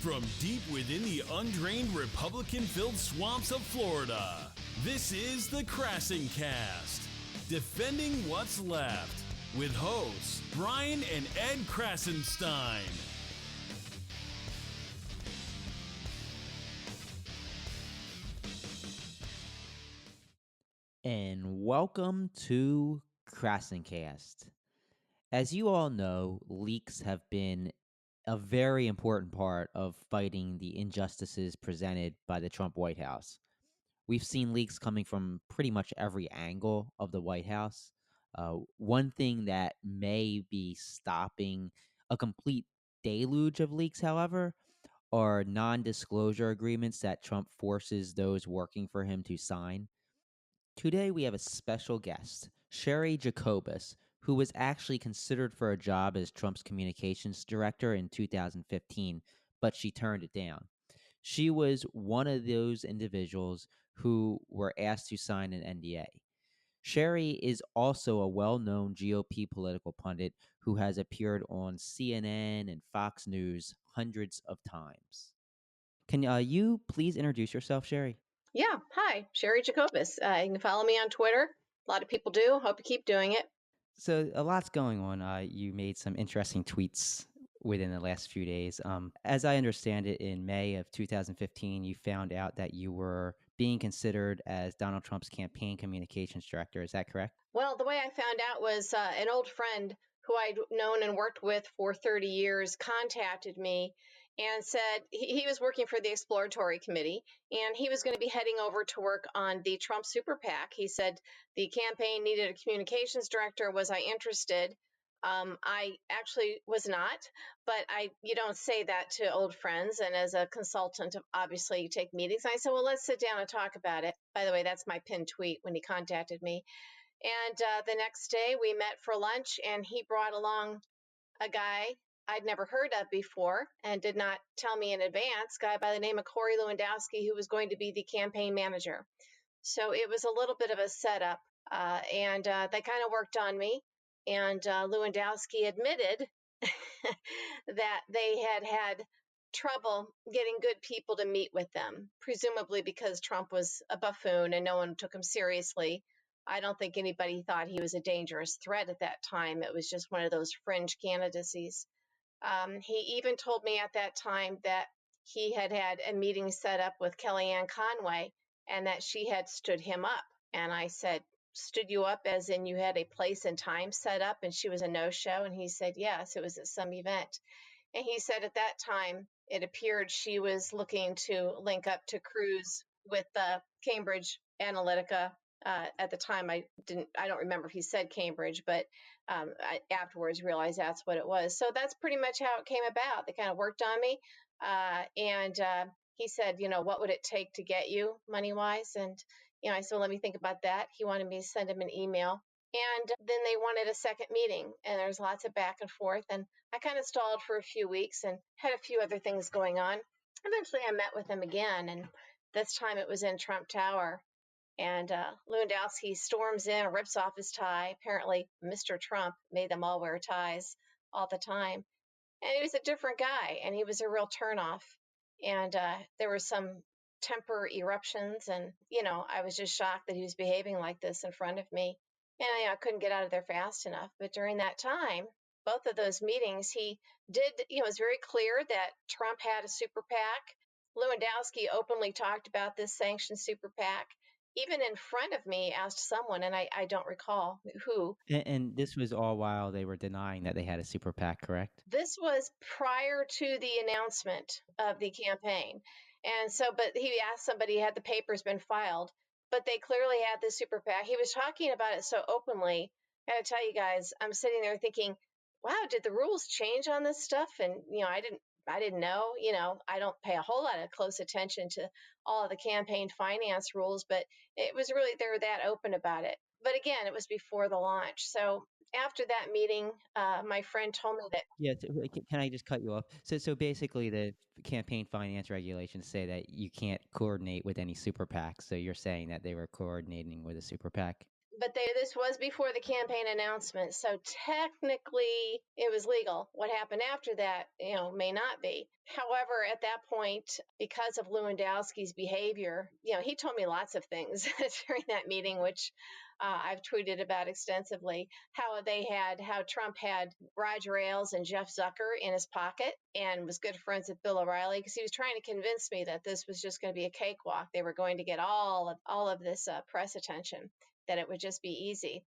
From deep within the undrained Republican-filled swamps of Florida, this is the KrassenCast, defending what's left, with hosts Brian and Ed Krassenstein. And welcome to KrassenCast. As you all know, leaks have been a very important part of fighting the injustices presented by the Trump White House. We've seen leaks coming from pretty much every angle of the White House. One thing that may be stopping a complete deluge of leaks, however, are non-disclosure agreements that Trump forces those working for him to sign. Today, we have a special guest, Sherry Jacobus, who was actually considered for a job as Trump's communications director in 2015, but she turned it down. She was one of those individuals who were asked to sign an NDA. Sherry is also a well-known GOP political pundit who has appeared on CNN and Fox News hundreds of times. Can you please introduce yourself, Sherry? Yeah. Hi, Sherry Jacobus. You can follow me on Twitter. A lot of people do. Hope you keep doing it. So a lot's going on. You made some interesting tweets within the last few days. As I understand it, in May of 2015, you found out that you were being considered as Donald Trump's campaign communications director. Is that correct? Well, the way I found out was an old friend who I'd known and worked with for 30 years contacted me and said he was working for the exploratory committee and he was going to be heading over to work on the Trump super PAC. He said the campaign needed a communications director. Was I interested? I actually was not, but you don't say that to old friends. And as a consultant, obviously you take meetings. And I said, well, let's sit down and talk about it. By the way, that's my pinned tweet when he contacted me. And the next day we met for lunch and he brought along a guy I'd never heard of before and did not tell me in advance, guy by the name of Corey Lewandowski, who was going to be the campaign manager. So it was a little bit of a setup and they kind of worked on me. And Lewandowski admitted that they had trouble getting good people to meet with them, presumably because Trump was a buffoon and no one took him seriously. I don't think anybody thought he was a dangerous threat at that time. It was just one of those fringe candidacies. He even told me at that time that he had a meeting set up with Kellyanne Conway and that she had stood him up. And I said, stood you up as in you had a place and time set up and she was a no-show? And he said, yes, it was at some event. And he said at that time, it appeared she was looking to link up to Cruz with Cambridge Analytica. At the time, I don't remember if he said Cambridge, but I afterwards realized that's what it was. So that's pretty much how it came about. They kind of worked on me. And he said, what would it take to get you money-wise? And, I said, well, let me think about that. He wanted me to send him an email. And then they wanted a second meeting. And there's lots of back and forth. And I kind of stalled for a few weeks and had a few other things going on. Eventually, I met with him again. And this time it was in Trump Tower. And Lewandowski storms in, rips off his tie. Apparently, Mr. Trump made them all wear ties all the time. And he was a different guy, and he was a real turnoff. And there were some temper eruptions, and, I was just shocked that he was behaving like this in front of me. And I couldn't get out of there fast enough. But during that time, both of those meetings, he did, it was very clear that Trump had a super PAC. Lewandowski openly talked about this sanctioned super PAC. Even in front of me, asked someone, and I don't recall who. And this was all while they were denying that they had a super PAC, correct? This was prior to the announcement of the campaign. And so, but he asked somebody, had the papers been filed? But they clearly had the super PAC. He was talking about it so openly. I got to tell you guys, I'm sitting there thinking, wow, did the rules change on this stuff? And, I didn't know, I don't pay a whole lot of close attention to all of the campaign finance rules, but it was really, they were that open about it. But again, it was before the launch. So after that meeting, my friend told me that. Yeah, can I just cut you off? So basically, the campaign finance regulations say that you can't coordinate with any super PAC. So you're saying that they were coordinating with a super PAC? But this was before the campaign announcement, so technically it was legal. What happened after that, may not be. However, at that point, because of Lewandowski's behavior, he told me lots of things during that meeting, which I've tweeted about extensively. How Trump had Roger Ailes and Jeff Zucker in his pocket and was good friends with Bill O'Reilly because he was trying to convince me that this was just going to be a cakewalk. They were going to get all of this press attention, that it would just be easy.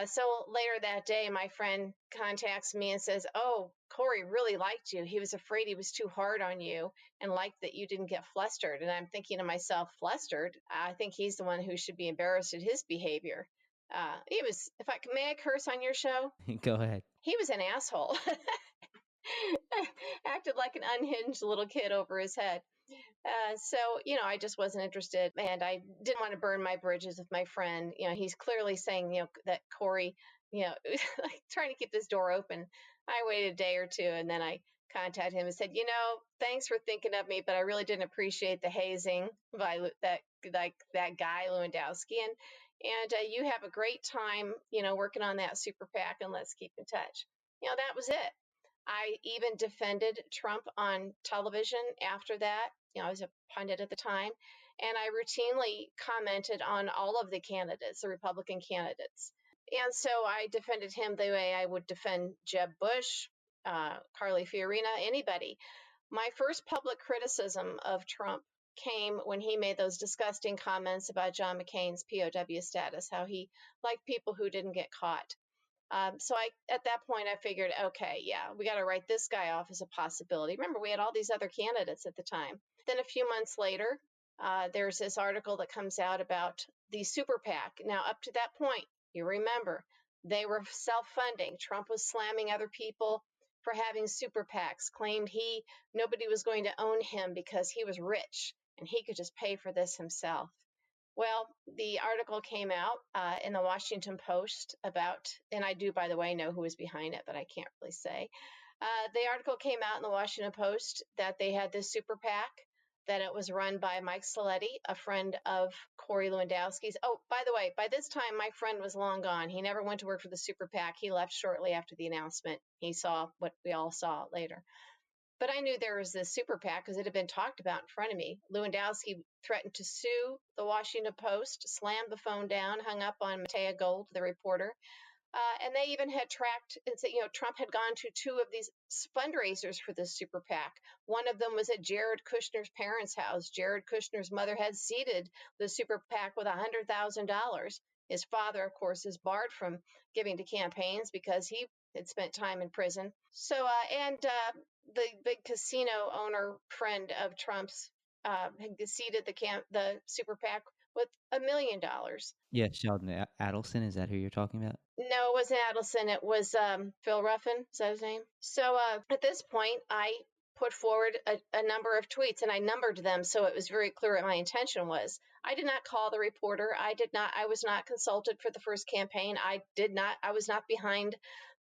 So later that day, my friend contacts me and says, "Oh, Corey really liked you. He was afraid he was too hard on you and liked that you didn't get flustered." And I'm thinking to myself, flustered? I think he's the one who should be embarrassed at his behavior. He was, may I curse on your show? Go ahead. He was an asshole. Acted like an unhinged little kid over his head. So, I just wasn't interested, and I didn't want to burn my bridges with my friend. He's clearly saying, that Corey, like trying to keep this door open. I waited a day or two, and then I contacted him and said, thanks for thinking of me, but I really didn't appreciate the hazing by that guy Lewandowski, and you have a great time, working on that super PAC, and let's keep in touch. That was it. I even defended Trump on television after that. I was a pundit at the time, and I routinely commented on all of the candidates, the Republican candidates. And so I defended him the way I would defend Jeb Bush, Carly Fiorina, anybody. My first public criticism of Trump came when he made those disgusting comments about John McCain's POW status, how he liked people who didn't get caught. So at that point, I figured, okay, yeah, we got to write this guy off as a possibility. Remember, we had all these other candidates at the time. Then a few months later, there's this article that comes out about the super PAC. Now, up to that point, you remember, they were self-funding. Trump was slamming other people for having super PACs, claimed nobody was going to own him because he was rich and he could just pay for this himself. Well, the article came out in the Washington Post about, and I do, by the way, know who was behind it, but I can't really say. The article came out in the Washington Post that they had this super PAC, that it was run by Mike Saletti, a friend of Corey Lewandowski's. Oh, by the way, by this time, my friend was long gone. He never went to work for the super PAC. He left shortly after the announcement. He saw what we all saw later. But I knew there was this super PAC because it had been talked about in front of me. Lewandowski threatened to sue the Washington Post, slammed the phone down, hung up on Matea Gold, the reporter. And they even had tracked and said, Trump had gone to two of these fundraisers for this super PAC. One of them was at Jared Kushner's parents' house. Jared Kushner's mother had seeded the super PAC with $100,000. His father, of course, is barred from giving to campaigns because he had spent time in prison. So, the big casino owner friend of Trump's had seeded the super PAC with $1 million. Yeah, Sheldon Adelson, is that who you're talking about? No, it wasn't Adelson. It was Phil Ruffin. Is that his name? So at this point, I put forward a number of tweets, and I numbered them so it was very clear what my intention was. I did not call the reporter. I was not consulted for the first campaign. I was not behind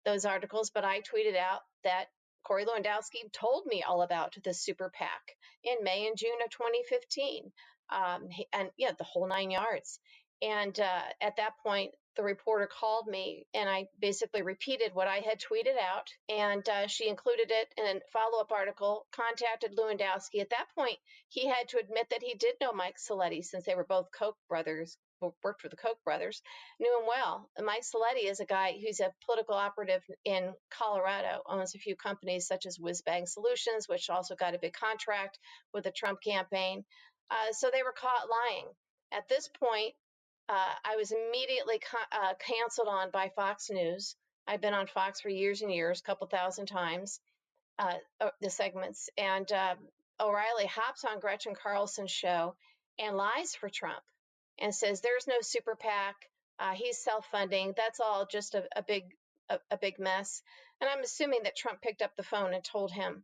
those articles, but I tweeted out that Corey Lewandowski told me all about the super PAC in May and June of 2015. And yeah, the whole 9 yards. And at that point, the reporter called me, and I basically repeated what I had tweeted out, and she included it in a follow-up article, contacted Lewandowski. At that point, he had to admit that he did know Mike Saletti, since they were both Koch brothers, worked for the Koch brothers, knew him well. And Mike Saletti is a guy who's a political operative in Colorado, owns a few companies such as Whizbang Solutions, which also got a big contract with the Trump campaign. So they were caught lying. At this point, I was immediately canceled on by Fox News. I've been on Fox for years and years, a couple thousand times, the segments. And O'Reilly hops on Gretchen Carlson's show and lies for Trump and says there's no super PAC. He's self-funding. That's all just a big mess. And I'm assuming that Trump picked up the phone and told him,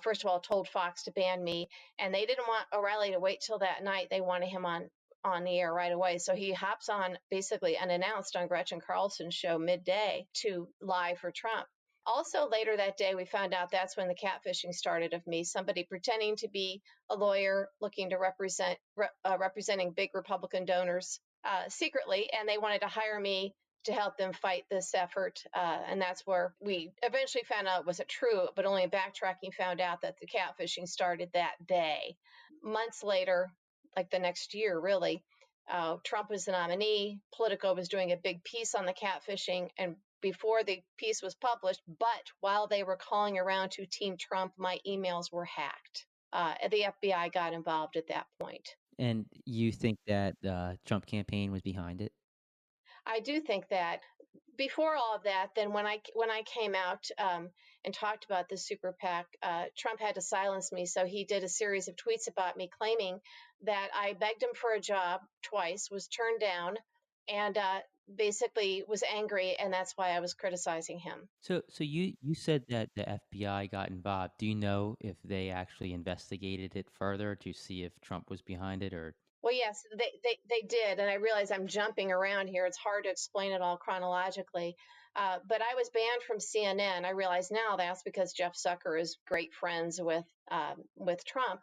first of all, told Fox to ban me. And they didn't want O'Reilly to wait till that night. They wanted him on the air right away. So he hops on basically unannounced on Gretchen Carlson's show midday to lie for Trump. Also later that day, we found out that's when the catfishing started of me, somebody pretending to be a lawyer looking to representing big Republican donors secretly, and they wanted to hire me to help them fight this effort. And that's where we eventually found out it wasn't true, but only in backtracking found out that the catfishing started that day. Months later, like the next year, really, Trump was the nominee. Politico was doing a big piece on the catfishing, and before the piece was published, but while they were calling around to Team Trump, my emails were hacked. The FBI got involved at that point. And you think that the Trump campaign was behind it? I do think that. Before all of that, then when I came out and talked about the super PAC, Trump had to silence me. So he did a series of tweets about me, claiming that I begged him for a job twice, was turned down, and basically was angry, and that's why I was criticizing him. So you said that the FBI got involved. Do you know if they actually investigated it further to see if Trump was behind it, or? Well, yes, they did. And I realize I'm jumping around here. It's hard to explain it all chronologically. But I was banned from CNN. I realize now that's because Jeff Zucker is great friends with Trump.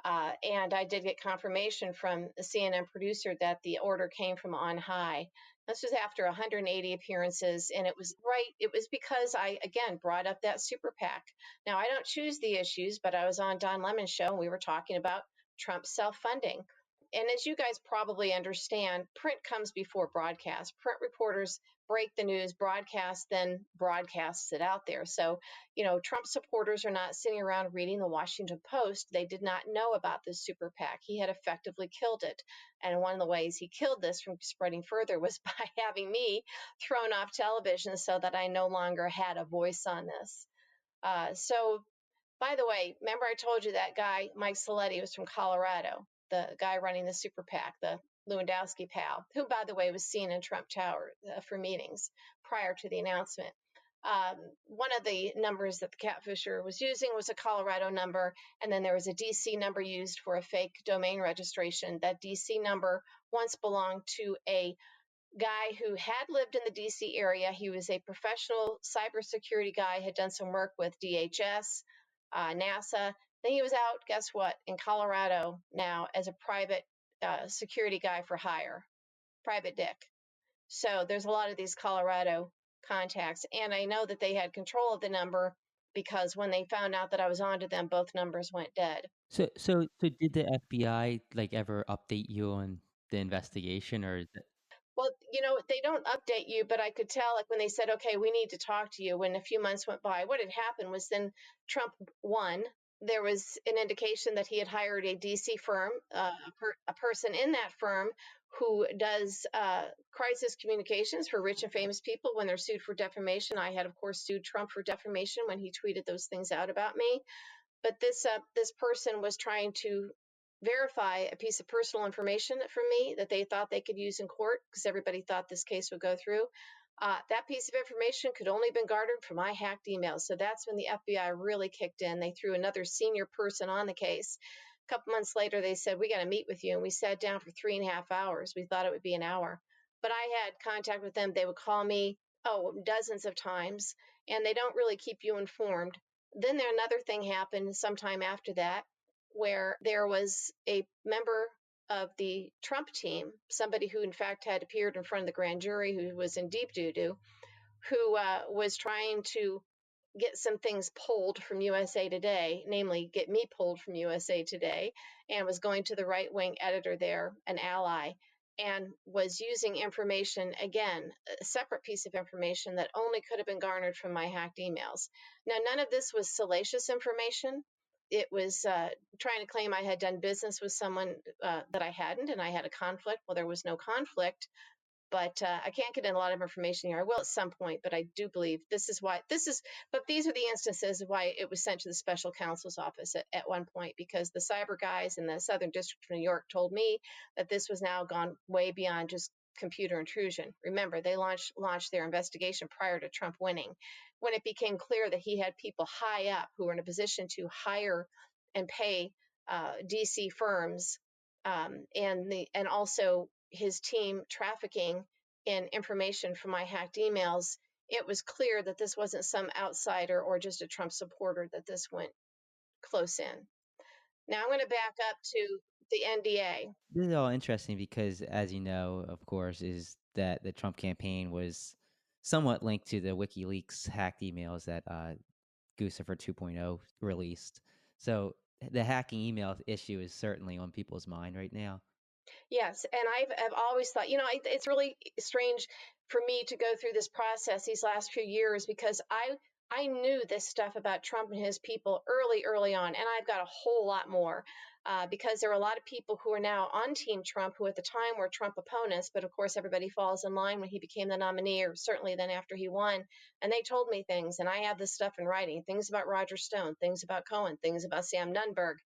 And I did get confirmation from the CNN producer that the order came from on high. This was after 180 appearances, and it was right. It was because I, again, brought up that super PAC. Now, I don't choose the issues, but I was on Don Lemon's show, and we were talking about Trump's self-funding. And as you guys probably understand, print comes before broadcast. Print reporters break the news, broadcast, then broadcasts it out there. So, Trump supporters are not sitting around reading the Washington Post. They did not know about this super PAC. He had effectively killed it. And one of the ways he killed this from spreading further was by having me thrown off television so that I no longer had a voice on this. So, by the way, remember I told you that guy, Mike Saletti, was from Colorado, the guy running the super PAC, the Lewandowski pal, who, by the way, was seen in Trump Tower for meetings prior to the announcement. One of the numbers that the catfisher was using was a Colorado number, and then there was a DC number used for a fake domain registration. That DC number once belonged to a guy who had lived in the DC area. He was a professional cybersecurity guy, had done some work with DHS, NASA. Then he was out, guess what, in Colorado now as a private security guy for hire, private dick. So there's a lot of these Colorado contacts. And I know that they had control of the number because when they found out that I was onto them, both numbers went dead. So did the FBI ever update you on the investigation, or is it? Well, they don't update you, but I could tell, like when they said, okay, we need to talk to you, when a few months went by, what had happened was then Trump won. There was an indication that he had hired a DC firm, a person in that firm who does crisis communications for rich and famous people when they're sued for defamation. I had, of course, sued Trump for defamation when he tweeted those things out about me. But this person was trying to verify a piece of personal information from me that they thought they could use in court because everybody thought this case would go through. That piece of information could only have been garnered from my hacked emails. So that's when the FBI really kicked in. They threw another senior person on the case. A couple months later, they said, we got to meet with you. And we sat down for 3.5 hours. We thought it would be an hour. But I had contact with them. They would call me, dozens of times, and they don't really keep you informed. Then another thing happened sometime after that, where there was a member of the Trump team, somebody who in fact had appeared in front of the grand jury, who was in deep doo-doo, who was trying to get some things pulled from USA Today, namely get me pulled from USA Today, and was going to the right-wing editor there, an ally, and was using information, again, a separate piece of information that only could have been garnered from my hacked emails. Now, none of this was salacious information. It was trying to claim I had done business with someone that I hadn't, and I had a conflict. Well, there was no conflict. But I can't get in a lot of information here. I will at some point, but I do believe but these are the instances of why it was sent to the special counsel's office at one point, because the cyber guys in the Southern District of New York told me that this was now gone way beyond just computer intrusion. Remember, they launched their investigation prior to Trump winning, when it became clear that he had people high up who were in a position to hire and pay DC firms, and also his team trafficking in information from my hacked emails. It was clear that this wasn't some outsider or just a Trump supporter, that this went close in. Now I'm going to back up the NDA. This is all interesting because, as you know, of course, is that the Trump campaign was somewhat linked to the WikiLeaks hacked emails that Guccifer 2.0 released. So the hacking email issue is certainly on people's mind right now. Yes, and I've always thought, it's really strange for me to go through this process these last few years because I knew this stuff about Trump and his people early on, and I've got a whole lot more because there are a lot of people who are now on Team Trump who at the time were Trump opponents, but of course everybody falls in line when he became the nominee, or certainly then after he won, and they told me things, and I have this stuff in writing, things about Roger Stone, things about Cohen, things about Sam Nunberg,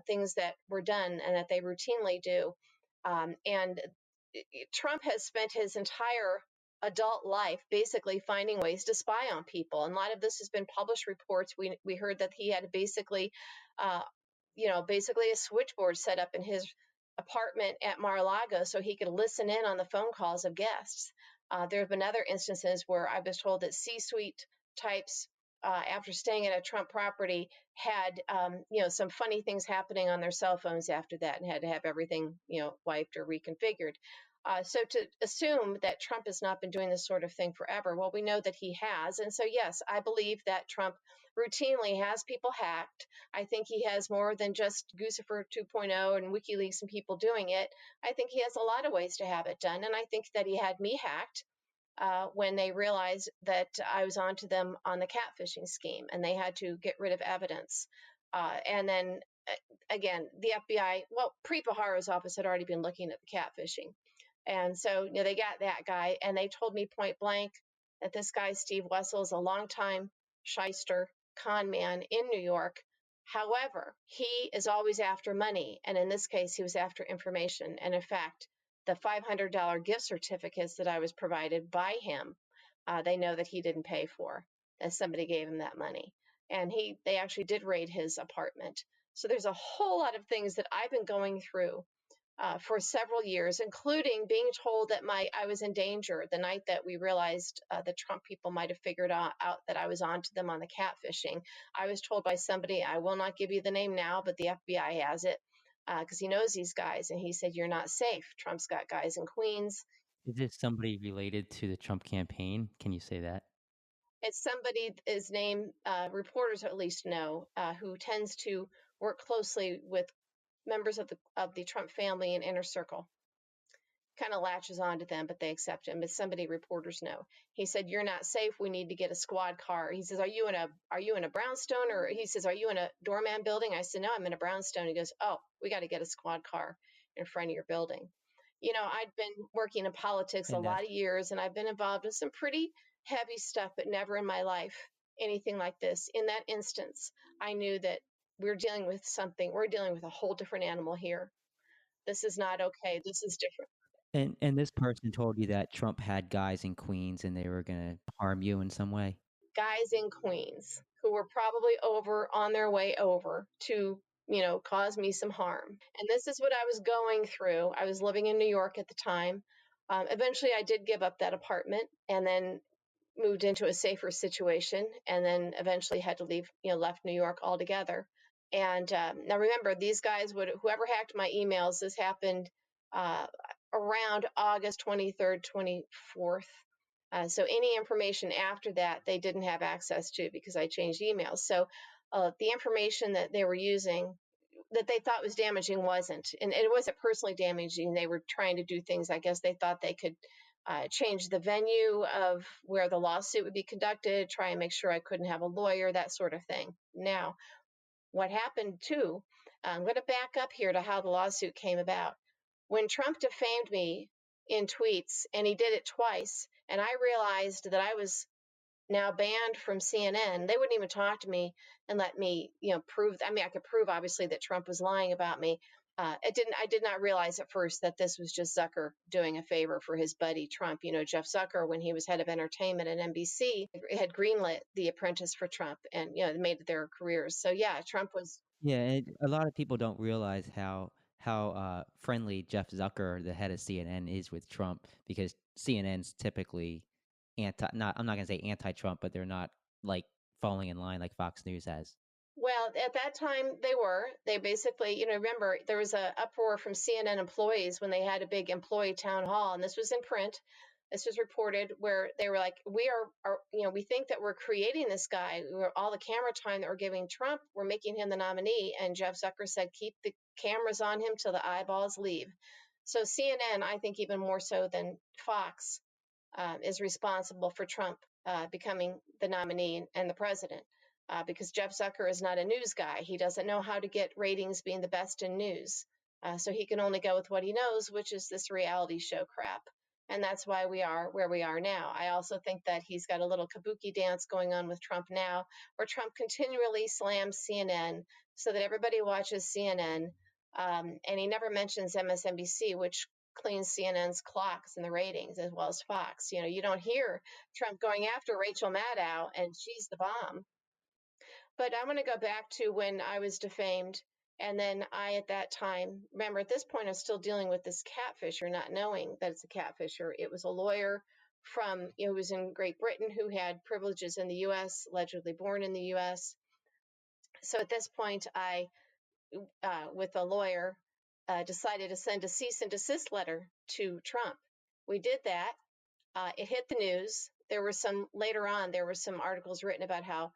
things that were done and that they routinely do. And Trump has spent his entire adult life basically finding ways to spy on people. And a lot of this has been published reports. We heard that he had uh, basically a switchboard set up in his apartment at Mar-a-Lago so he could listen in on the phone calls of guests. There have been other instances where I was told that C-suite types, after staying at a Trump property, had some funny things happening on their cell phones after that, and had to have everything wiped or reconfigured. So to assume that Trump has not been doing this sort of thing forever, well, we know that he has. And so, yes, I believe that Trump routinely has people hacked. I think he has more than just Guccifer 2.0 and WikiLeaks and people doing it. I think he has a lot of ways to have it done. And I think that he had me hacked when they realized that I was onto them on the catfishing scheme, and they had to get rid of evidence. And then again, the FBI, well, pre-Pahara's office had already been looking at the catfishing. And so, they got that guy, and they told me point blank that this guy, Steve Wessel, is a longtime shyster con man in New York. However, he is always after money. And in this case, he was after information. And in fact, the $500 gift certificates that I was provided by him, they know that he didn't pay for, that somebody gave him that money. And they actually did raid his apartment. So there's a whole lot of things that I've been going through for several years, including being told that I was in danger the night that we realized the Trump people might have figured out that I was onto them on the catfishing. I was told by somebody, I will not give you the name now, but the FBI has it because he knows these guys. And he said, you're not safe. Trump's got guys in Queens. Is this somebody related to the Trump campaign? Can you say that? It's somebody, his name, reporters at least know, who tends to work closely with members of the Trump family and inner circle. Kind of latches onto them, but they accept him. But somebody reporters know. He said, "You're not safe. We need to get a squad car." He says, "Are you in a brownstone?" Or he says, "Are you in a doorman building?" I said, "No, I'm in a brownstone." He goes, "Oh, we got to get a squad car in front of your building." I'd been working in politics a And lot of years, and I've been involved in some pretty heavy stuff, but never in my life anything like this. In that instance, I knew that we're dealing with a whole different animal here. This is not okay. This is different. and this person told you that Trump had guys in Queens and they were gonna harm you in some way. Guys in Queens who were probably on their way over to, cause me some harm. And this is what I was going through. I was living in New York at the time. Eventually, I did give up that apartment and then moved into a safer situation, and then eventually had to leave, left New York altogether. And now remember, these guys whoever hacked my emails, this happened uh, around August 23rd, 24th. So any information after that, they didn't have access to because I changed emails. So the information that they were using that they thought was damaging wasn't, and it wasn't personally damaging. They were trying to do things, I guess they thought they could change the venue of where the lawsuit would be conducted, try and make sure I couldn't have a lawyer, that sort of thing. Now, what happened too, I'm going to back up here to how the lawsuit came about. When Trump defamed me in tweets, and he did it twice, and I realized that I was now banned from CNN, they wouldn't even talk to me and let me, prove. I mean, I could prove obviously that Trump was lying about me. I did not realize at first that this was just Zucker doing a favor for his buddy Trump. Jeff Zucker, when he was head of entertainment at NBC, had greenlit The Apprentice for Trump, and made it their careers. So yeah, Trump was. Yeah, a lot of people don't realize how friendly Jeff Zucker, the head of CNN, is with Trump, because CNN's typically I'm not gonna say anti-Trump, but they're not like falling in line like Fox News has. Well, at that time they were. They basically, remember there was a uproar from CNN employees when they had a big employee town hall, and this was in print. This was reported where they were like, we think that we're creating this guy. All the camera time that we're giving Trump, we're making him the nominee. And Jeff Zucker said, keep the cameras on him till the eyeballs leave. So CNN, I think even more so than Fox, is responsible for Trump becoming the nominee and the president. Because Jeff Zucker is not a news guy. He doesn't know how to get ratings being the best in news. So he can only go with what he knows, which is this reality show crap. And that's why we are where we are now. I also think that he's got a little kabuki dance going on with Trump now, where Trump continually slams CNN so that everybody watches CNN. And he never mentions MSNBC, which cleans CNN's clocks and the ratings, as well as Fox. You don't hear Trump going after Rachel Maddow, and she's the bomb. But I want to go back to when I was defamed. And then at that time, remember, at this point, I'm still dealing with this catfisher, not knowing that it's a catfisher. It was a lawyer who was in Great Britain, who had privileges in the U.S., allegedly born in the U.S. So at this point, I, with a lawyer, decided to send a cease and desist letter to Trump. We did that. It hit the news. Later on, there were some articles written about how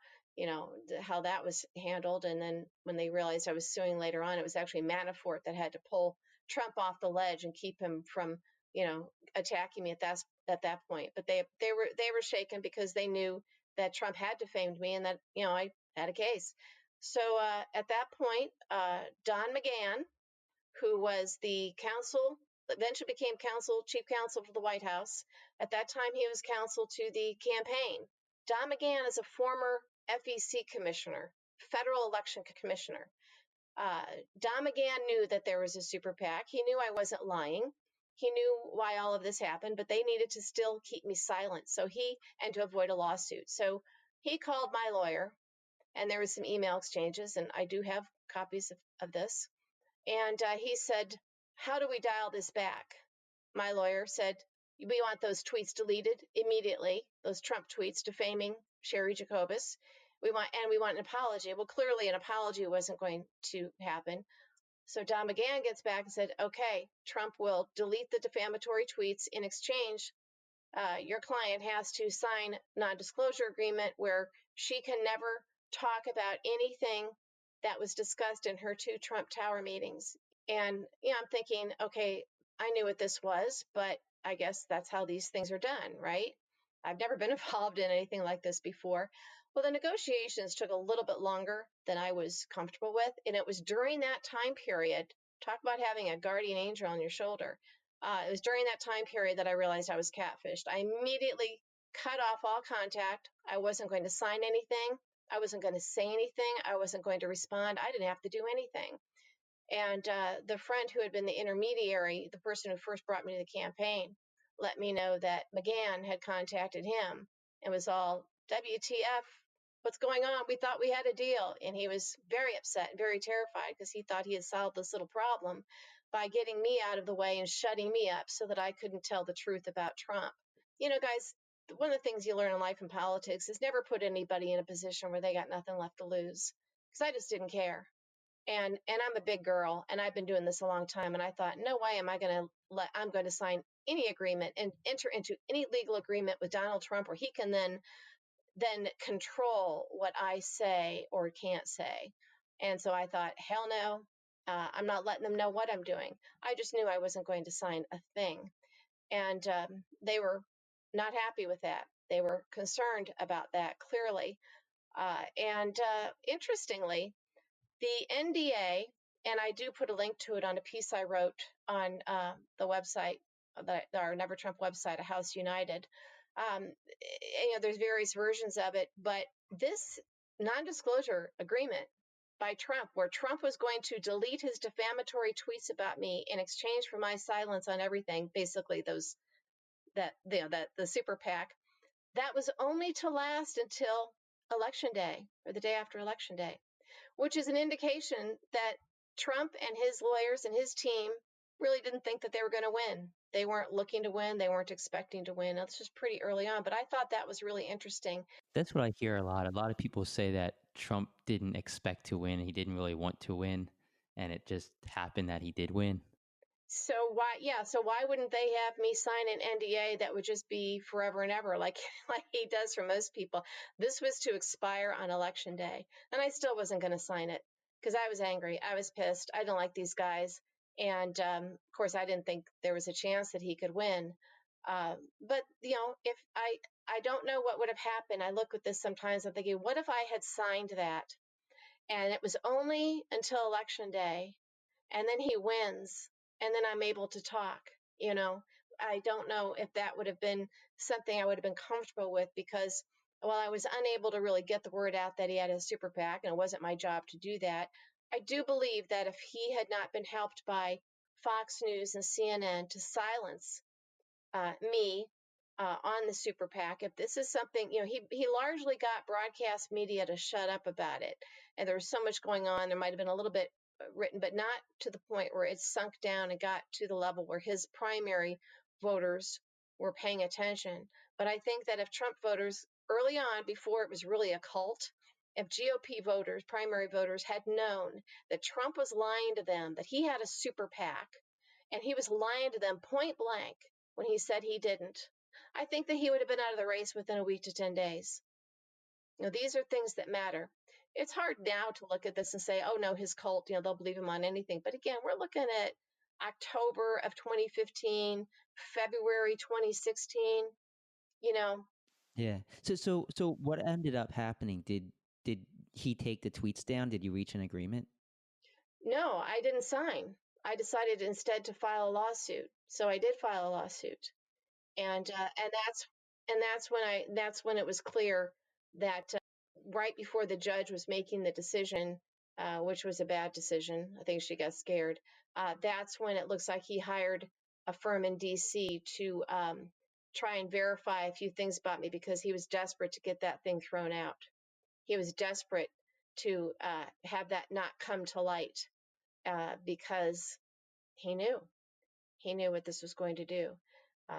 that was handled. And then when they realized I was suing later on, it was actually Manafort that had to pull Trump off the ledge and keep him from, attacking me at that point. But they were shaken because they knew that Trump had defamed me and that, I had a case. So at that point, Don McGahn, who was the counsel, eventually became chief counsel for the White House. At that time, he was counsel to the campaign. Don McGahn is a former FEC commissioner, federal election commissioner. Don McGahn knew that there was a super PAC. He knew I wasn't lying. He knew why all of this happened, but they needed to still keep me silent. And to avoid a lawsuit. So he called my lawyer, and there was some email exchanges, and I do have copies of this. And he said, how do we dial this back? My lawyer said, we want those tweets deleted immediately, those Trump tweets defaming Sherry Jacobus. We want an apology. Well, clearly an apology wasn't going to happen. So Don McGahn gets back and said, okay, Trump will delete the defamatory tweets. In exchange, your client has to sign non-disclosure agreement where she can never talk about anything that was discussed in her 2 Trump Tower meetings. And, I'm thinking, okay, I knew what this was, but I guess that's how these things are done, right? I've never been involved in anything like this before. Well, the negotiations took a little bit longer than I was comfortable with. And it was during that time period, talk about having a guardian angel on your shoulder. It was during that time period that I realized I was catfished. I immediately cut off all contact. I wasn't going to sign anything. I wasn't going to say anything. I wasn't going to respond. I didn't have to do anything. And the friend who had been the intermediary, the person who first brought me to the campaign, let me know that McGahn had contacted him and was all, WTF, what's going on? We thought we had a deal. And he was very upset and very terrified because he thought he had solved this little problem by getting me out of the way and shutting me up so that I couldn't tell the truth about Trump. Guys, one of the things you learn in life and politics is never put anybody in a position where they got nothing left to lose, because I just didn't care. And I'm a big girl, and I've been doing this a long time. And I thought, no way am I I'm going to sign any agreement and enter into any legal agreement with Donald Trump where he can then control what I say or can't say. And so I thought, hell no, I'm not letting them know what I'm doing. I just knew I wasn't going to sign a thing. And they were not happy with that. They were concerned about that, clearly. Interestingly, the NDA, and I do put a link to it on a piece I wrote on the website, our Never Trump website, A House United. There's various versions of it, but this non-disclosure agreement by Trump, where Trump was going to delete his defamatory tweets about me in exchange for my silence on everything, basically the super PAC, that was only to last until Election Day or the day after Election Day, which is an indication that Trump and his lawyers and his team really didn't think that they were going to win. They weren't looking to win. They weren't expecting to win. This was pretty early on, but I thought that was really interesting. That's what I hear a lot. A lot of people say that Trump didn't expect to win. He didn't really want to win, and it just happened that he did win. So why wouldn't they have me sign an NDA that would just be forever and ever, like like he does for most people? This was to expire on election day, and I still wasn't going to sign it because I was angry. I was pissed. I don't like these guys, and of course, I didn't think there was a chance that he could win. But if I don't know what would have happened. I look at this sometimes. I'm thinking, what if I had signed that, and it was only until election day, and then he wins, and then I'm able to talk. I don't know if that would have been something I would have been comfortable with, because while I was unable to really get the word out that he had a super PAC, and it wasn't my job to do that, I do believe that if he had not been helped by Fox News and CNN to silence me on the super PAC, if this is something, he largely got broadcast media to shut up about it. And there was so much going on. There might have been a little bit written, but not to the point where it sunk down and got to the level where his primary voters were paying attention. But I think that if Trump voters early on, before it was really a cult, if GOP voters, primary voters, had known that Trump was lying to them, that he had a super PAC, and he was lying to them point blank when he said he didn't, I think that he would have been out of the race within a week to 10 days. These are things that matter. It's hard now to look at this and say, oh no, his cult, they'll believe him on anything. But again, we're looking at October of 2015, February 2016, Yeah. So what ended up happening? Did he take the tweets down? Did you reach an agreement? No, I didn't sign. I decided instead to file a lawsuit. So I did file a lawsuit. And that's when it was clear that right before the judge was making the decision, which was a bad decision, I think she got scared. That's when it looks like he hired a firm in D.C. to try and verify a few things about me, because he was desperate to get that thing thrown out. He was desperate to have that not come to light, because he knew what this was going to do.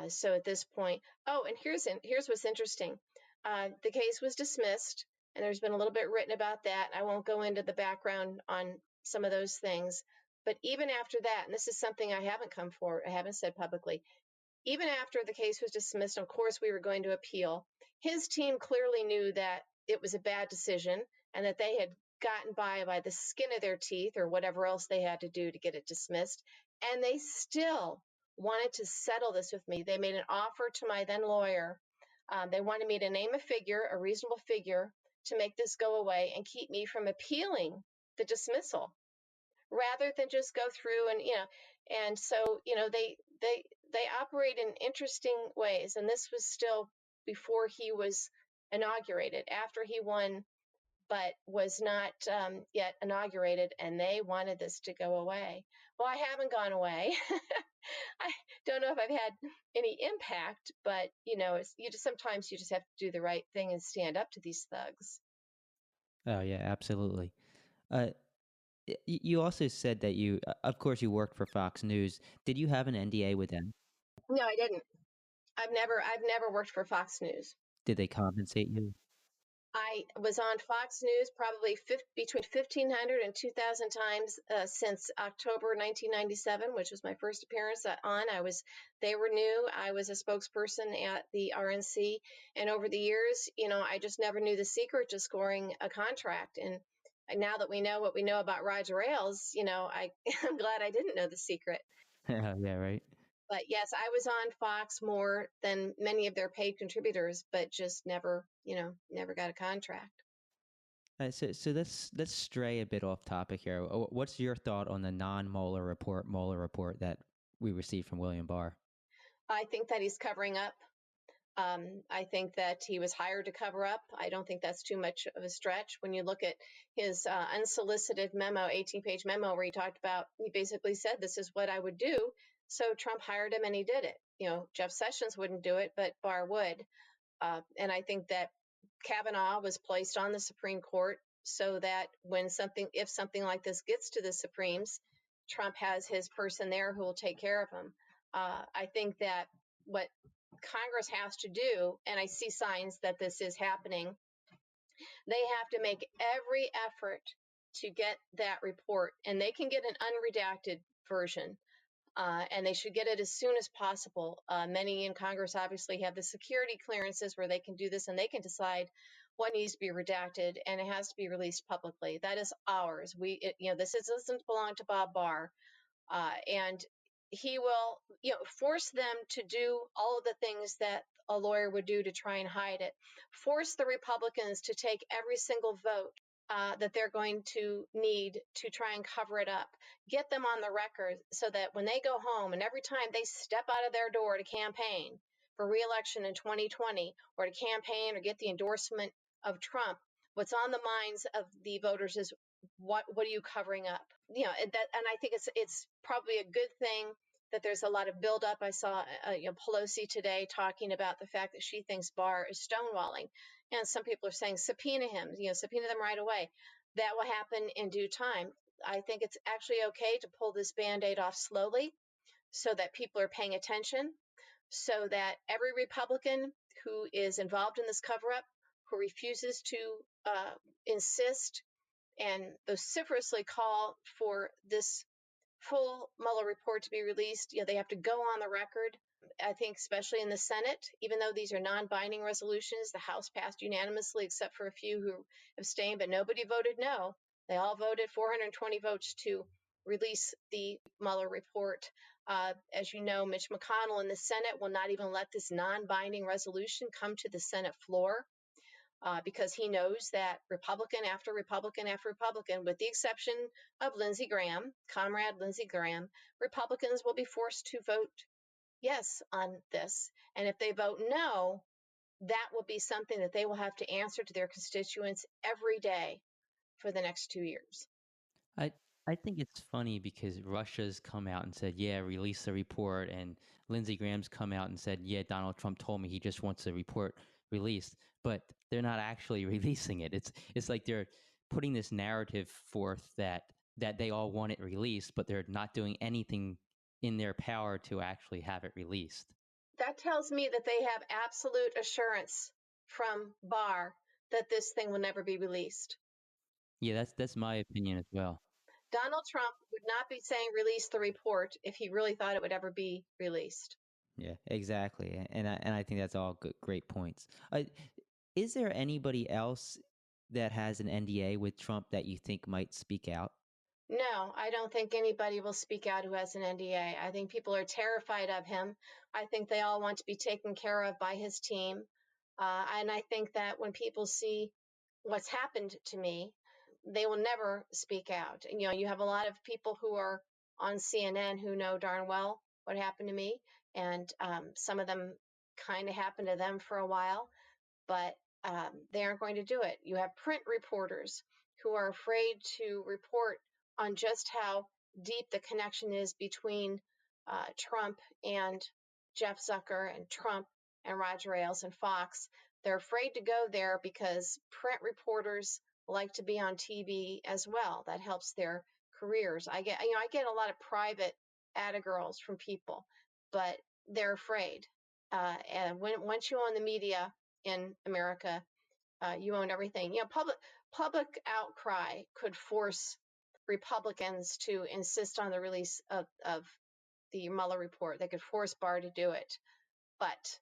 So at this point, and here's what's interesting. The case was dismissed, and there's been a little bit written about that. I won't go into the background on some of those things, but even after that, and this is something I haven't said publicly, even after the case was dismissed, of course, we were going to appeal. His team clearly knew that it was a bad decision and that they had gotten by the skin of their teeth, or whatever else they had to do to get it dismissed. And they still wanted to settle this with me. They made an offer to my then lawyer. They wanted me to name a figure, a reasonable figure, to make this go away and keep me from appealing the dismissal, rather than just go through and so they operate in interesting ways. And this was still before he was inaugurated. After he won, but was not yet inaugurated, and they wanted this to go away. Well, I haven't gone away. I don't know if I've had any impact, but sometimes you just have to do the right thing and stand up to these thugs. Oh yeah, absolutely. You also said that of course, you worked for Fox News. Did you have an NDA with them? No, I didn't. I've never worked for Fox News. Did they compensate you? I was on Fox News probably between 1,500 and 2,000 times since October 1997, which was my first appearance on. They were new. I was a spokesperson at the RNC, and over the years, I just never knew the secret to scoring a contract. And now that we know what we know about Roger Ailes, I'm glad I didn't know the secret. Yeah, right. But yes, I was on Fox more than many of their paid contributors, but just never got a contract. So let's stray a bit off topic here. What's your thought on the non-Mueller report that we received from William Barr? I think that he's covering up. I think that he was hired to cover up. I don't think that's too much of a stretch. When you look at his unsolicited memo, 18-page memo, where he basically said, this is what I would do. So Trump hired him and he did it. Jeff Sessions wouldn't do it, but Barr would. And I think that Kavanaugh was placed on the Supreme Court so that if something like this gets to the Supremes, Trump has his person there who will take care of him. I think that what Congress has to do, and I see signs that this is happening, they have to make every effort to get that report, and they can get an unredacted version. And they should get it as soon as possible. Many in Congress obviously have the security clearances where they can do this, and they can decide what needs to be redacted, and it has to be released publicly. That is ours. This doesn't belong to Bob Barr, and he will, force them to do all of the things that a lawyer would do to try and hide it. Force the Republicans to take every single vote that they're going to need to try and cover it up. Get them on the record so that when they go home and every time they step out of their door to campaign for reelection in 2020 or to campaign or get the endorsement of Trump, what's on the minds of the voters is what are you covering up? And I think it's probably a good thing that there's a lot of buildup. I saw Pelosi today talking about the fact that she thinks Barr is stonewalling. And some people are saying subpoena him, subpoena them right away. That will happen in due time. I think it's actually okay to pull this Band-Aid off slowly so that people are paying attention, so that every Republican who is involved in this cover-up, who refuses to insist and vociferously call for this full Mueller report to be released, they have to go on the record. I think especially in the Senate, even though these are non-binding resolutions, the House passed unanimously except for a few who abstained, but nobody voted no. They all voted 420 votes to release the Mueller report. As you know, Mitch McConnell in the Senate will not even let this non-binding resolution come to the Senate floor. Because he knows that Republican after Republican after Republican, with the exception of Lindsey Graham, Comrade Lindsey Graham, Republicans will be forced to vote yes on this. And if they vote no, that will be something that they will have to answer to their constituents every day for the next 2 years. I I think it's funny because Russia's come out and said, yeah, release the report, and Lindsey Graham's come out and said, yeah, Donald Trump told me he just wants the report released, but they're not actually releasing it. It's like they're putting this narrative forth that they all want it released, but they're not doing anything in their power to actually have it released. That tells me that they have absolute assurance from Barr that this thing will never be released. Yeah, that's my opinion as well. Donald Trump would not be saying release the report if he really thought it would ever be released. Yeah, exactly. And I think that's all good, great points. Is there anybody else that has an NDA with Trump that you think might speak out? No, I don't think anybody will speak out who has an NDA. I think people are terrified of him. I think they all want to be taken care of by his team. And I think that when people see what's happened to me, they will never speak out. And, you have a lot of people who are on CNN who know darn well what happened to me. And some of them kind of happened to them for a while, but they aren't going to do it. You have print reporters who are afraid to report on just how deep the connection is between Trump and Jeff Zucker and Trump and Roger Ailes and Fox. They're afraid to go there because print reporters like to be on TV as well. That helps their careers. I get a lot of private girls from people, but they're afraid. And once you own the media in America, you own everything. Public outcry could force Republicans to insist on the release of the Mueller report. They could force Barr to do it, but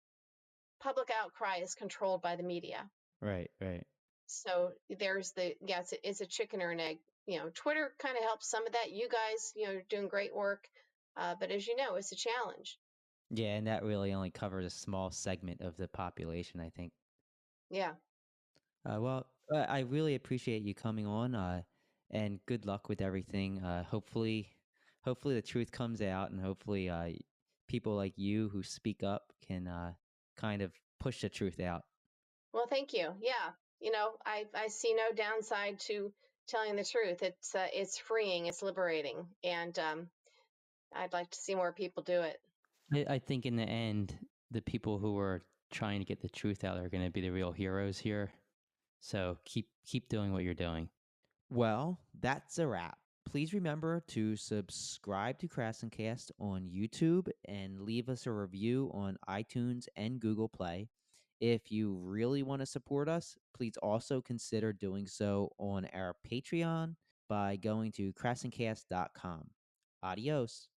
public outcry is controlled by the media. Right. So there's it's a chicken or an egg. Twitter kind of helps some of that. You guys, are doing great work, but as you know, it's a challenge. Yeah, and that really only covers a small segment of the population, I think. Yeah. Well, I really appreciate you coming on, and good luck with everything. Hopefully the truth comes out, and hopefully people like you who speak up can kind of push the truth out. Well, thank you. Yeah, I see no downside to telling the truth. It's freeing, it's liberating, and I'd like to see more people do it. I think in the end, the people who are trying to get the truth out are going to be the real heroes here. So keep doing what you're doing. Well, that's a wrap. Please please remember to subscribe to KrassenCast on YouTube and leave us a review on iTunes and Google Play. If you really want to support us, please also consider doing so on our Patreon by going to KrassenCast.com. Adios.